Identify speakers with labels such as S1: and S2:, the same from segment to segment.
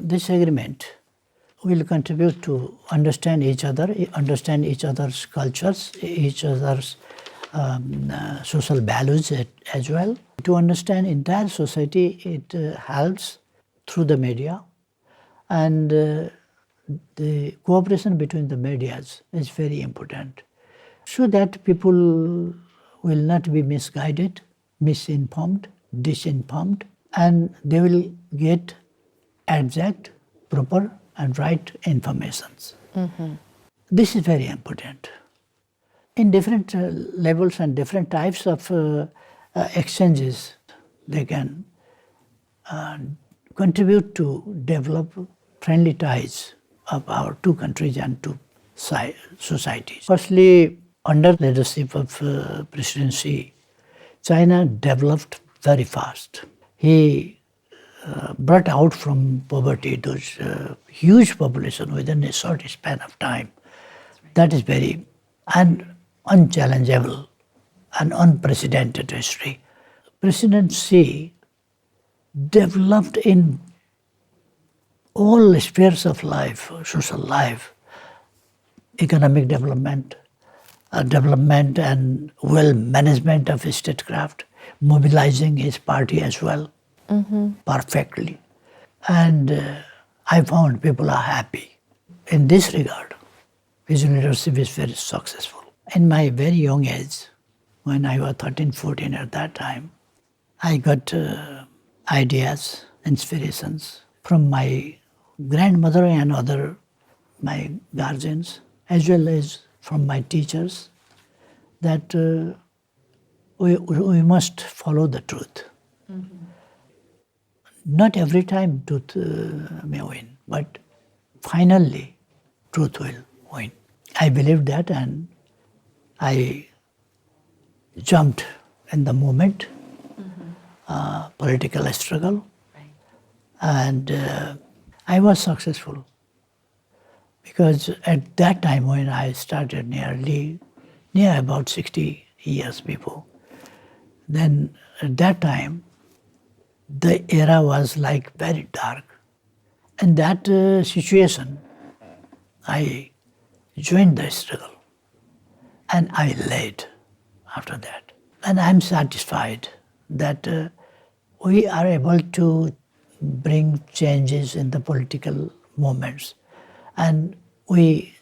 S1: this agreement will contribute to understand each other's cultures, each other's social values as well. To understand entire society, it helps through the media, and the cooperation between the medias is very important, so that people will not be misguided, misinformed, disinformed, and they will get exact, proper, and right informations. This is very important. In different levels and different types of exchanges, they can contribute to develop friendly ties of our two countries and two societies. Firstly, under leadership of presidency, China developed very fast. He brought out from poverty those huge population within a short span of time. That is very unchallengeable and unprecedented history. President Xi developed in all spheres of life, social life, economic development, development and well management of statecraft, mobilizing his party as well, perfectly. And I found people are happy. In this regard, his leadership is very successful. In my very young age, when I was 13, 14 at that time, I got ideas, inspirations from my grandmother and other my guardians, as well as from my teachers, that we must follow the truth. Not every time truth may win, but finally truth will win. I believed that, and I jumped in the moment, political struggle, and I was successful. Because at that time when I started near about 60 years before, then at that time the era was like very dark. In that situation, I joined the struggle and I led after that. And I'm satisfied that we are able to bring changes in the political movements. And we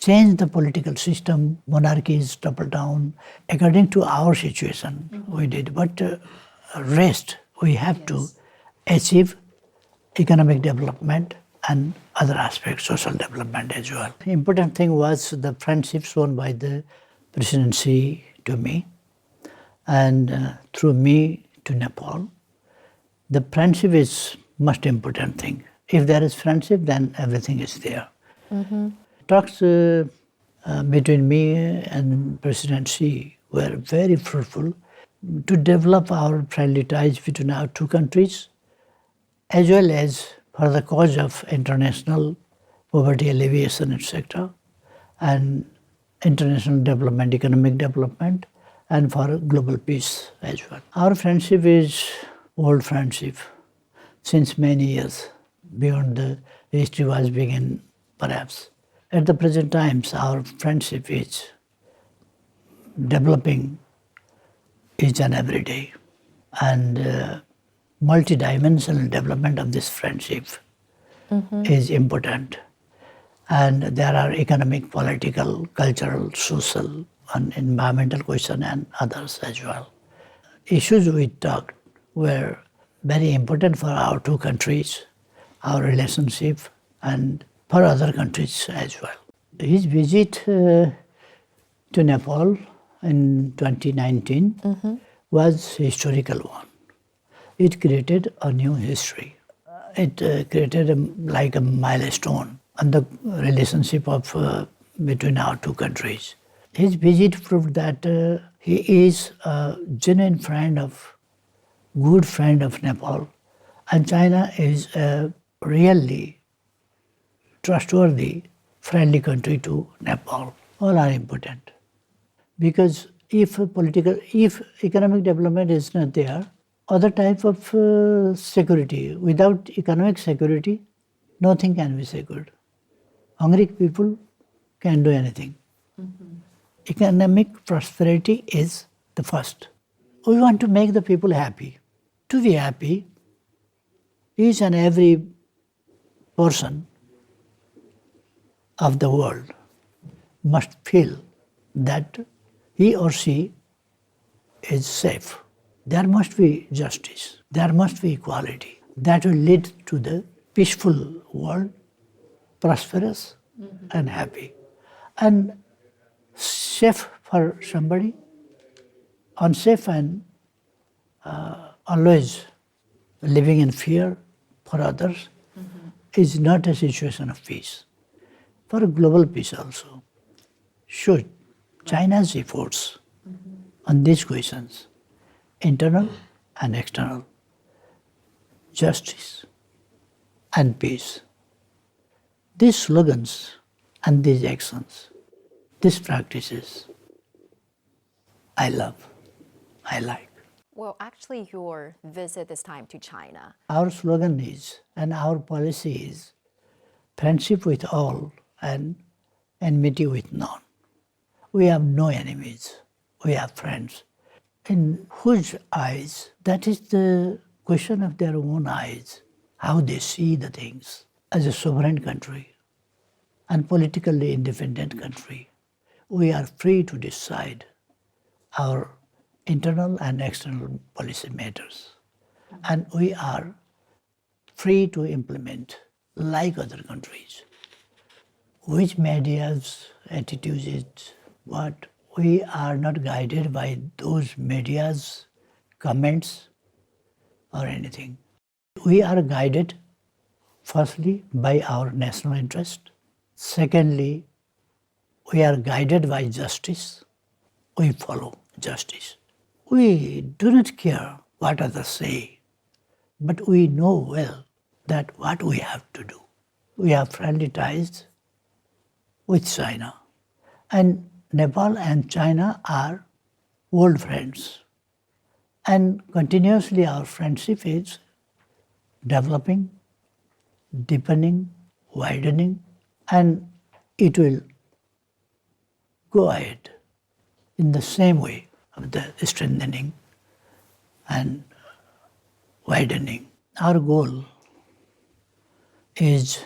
S1: change the political system, monarchies topple down, according to our situation we did. But rest, we have to achieve economic development and other aspects, social development as well. The important thing was the friendship shown by the presidency to me and through me to Nepal. The friendship is most important thing. If there is friendship, then everything is there. Talks between me and President Xi were very fruitful to develop our friendly ties between our two countries, as well as for the cause of international poverty alleviation, etc., and international development, economic development, and for global peace as well. Our friendship is old friendship since many years, beyond the history was begun, perhaps. At the present times, our friendship is developing each and every day, and multidimensional development of this friendship is important. And there are economic, political, cultural, social, and environmental questions and others as well. Issues we talked were very important for our two countries, our relationship, and for other countries as well. His visit to Nepal in 2019 was a historical one. It created a new history. It created like a milestone on the relationship of between our two countries. His visit proved that he is a genuine good friend of Nepal, and China is a really trustworthy, friendly country to Nepal. All are important. Because if economic development is not there, other type of security, without economic security, nothing can be so good. Hungry people can do anything. Economic prosperity is the first. We want to make the people happy. To be happy, each and every person of the world must feel that he or she is safe. There must be justice. There must be equality. That will lead to the peaceful world, prosperous and happy. And safe for somebody, unsafe and always living in fear for others is not a situation of peace. For global peace also, should China's efforts on these questions, internal and external, justice and peace. These slogans and these actions, these practices, I love, I like.
S2: Well, actually, your visit this time to China.
S1: Our slogan is, and our policy is, friendship with all and enmity with none. We have no enemies, we have friends. In whose eyes, that is the question of their own eyes, how they see the things. As a sovereign country and politically independent country, we are free to decide our internal and external policy matters. And we are free to implement, like other countries. Which media's attitude is what? We are not guided by those media's comments or anything. We are guided, firstly, by our national interest. Secondly, we are guided by justice. We follow justice. We do not care what others say, but we know well that what we have to do. We have friendly ties with China. And Nepal and China are old friends. And continuously our friendship is developing, deepening, widening, and it will go ahead in the same way of the strengthening and widening. Our goal is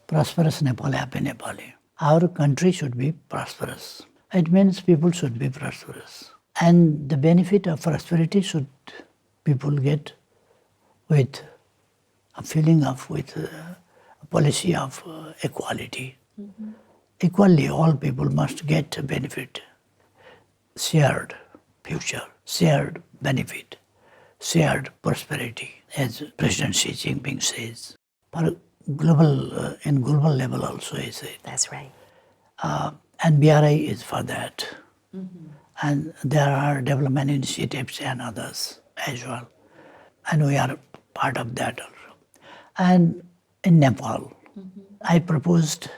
S1: prosperous Nepal, happy Nepali. Our country should be prosperous. It means people should be prosperous. And the benefit of prosperity should people get with a feeling of, with a policy of equality. Equally, all people must get a benefit, shared future, shared benefit, shared prosperity, as President Xi Jinping says. For global, in global level also, he said.
S2: That's right.
S1: And BRI is for that. And there are development initiatives and others as well. And we are part of that also. And in Nepal, I proposed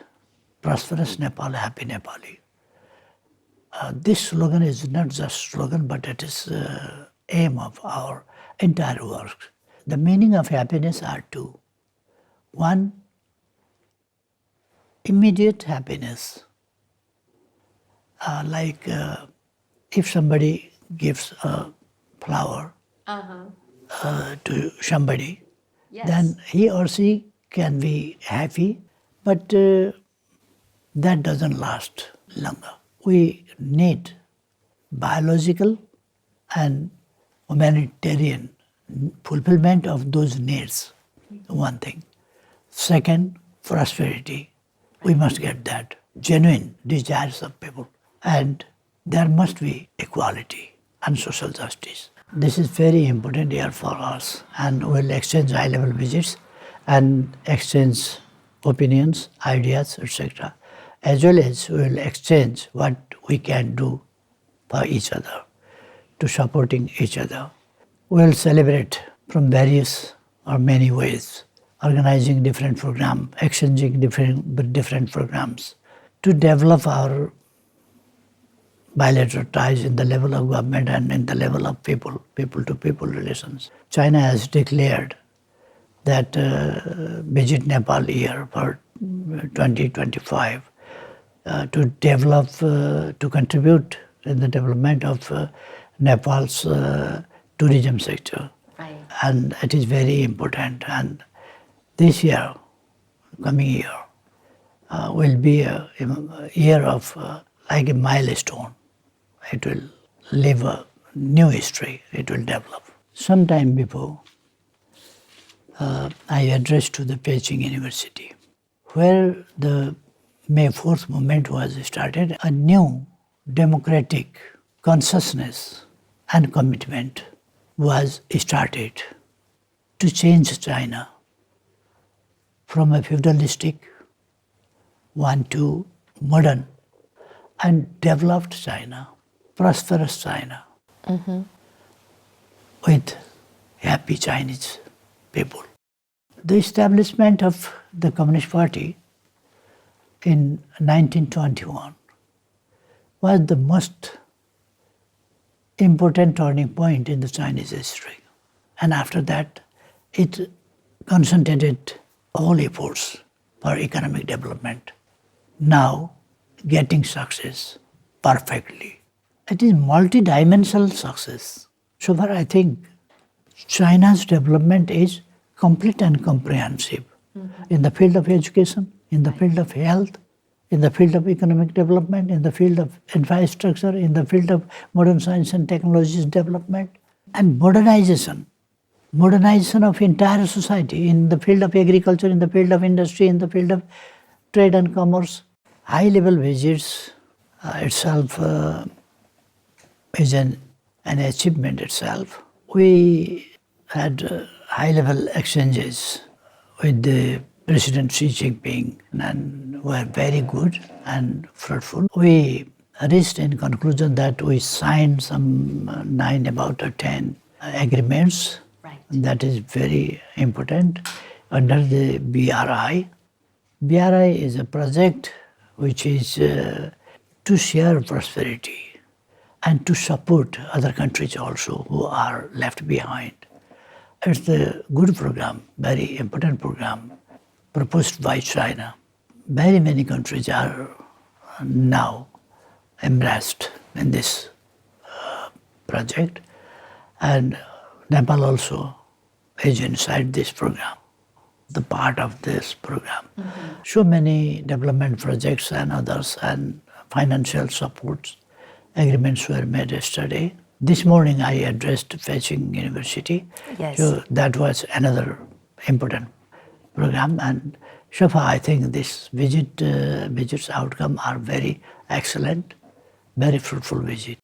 S1: prosperous Nepal, happy Nepali. This slogan is not just slogan, but it is aim of our entire work. The meaning of happiness are two. One, immediate happiness. Like if somebody gives a flower to somebody, then he or she can be happy, but that doesn't last longer. We need biological and humanitarian fulfillment of those needs, one thing. Second, prosperity. We must get that, genuine desires of people. And there must be equality and social justice. This is very important here for us, and we'll exchange high-level visits and exchange opinions, ideas, etc. As well as we'll exchange what we can do for each other, to supporting each other. We'll celebrate from various or many ways, organizing different programs, exchanging different programs to develop our bilateral ties in the level of government and in the level of people to people relations. China has declared that visit Nepal year for 2025 to develop, to contribute in the development of Nepal's tourism sector.
S2: Right.
S1: And it is very important. And this year, coming year, will be a year of like a milestone. It will live a new history, it will develop. Sometime before, I addressed to the Beijing University, where the May 4th movement was started, a new democratic consciousness and commitment was started to change China from a feudalistic one to modern and developed China, prosperous China, with happy Chinese people. The establishment of the Communist Party in 1921 was the most important turning point in the Chinese history. And after that, it concentrated all efforts for economic development. Now, getting success perfectly. It is multidimensional success. So far, I think China's development is complete and comprehensive in the field of education, in the field of health, in the field of economic development, in the field of infrastructure, in the field of modern science and technologies development, and modernization of entire society in the field of agriculture, in the field of industry, in the field of trade and commerce. High-level visits itself is an achievement itself. We had high-level exchanges with the President Xi Jinping and were very good and fruitful. We reached in conclusion that we signed some 9 about 10 agreements.
S2: Right.
S1: That is very important under the BRI. BRI is a project which is to share prosperity and to support other countries also who are left behind. It's a good program, very important program proposed by China. Very many countries are now embraced in this project, and Nepal also is inside this program, the part of this program. So many development projects and others and financial supports agreements were made yesterday. This morning I addressed Beijing University.
S2: Yes.
S1: So that was another important program, and so far I think this visits outcome are very excellent, very fruitful visit.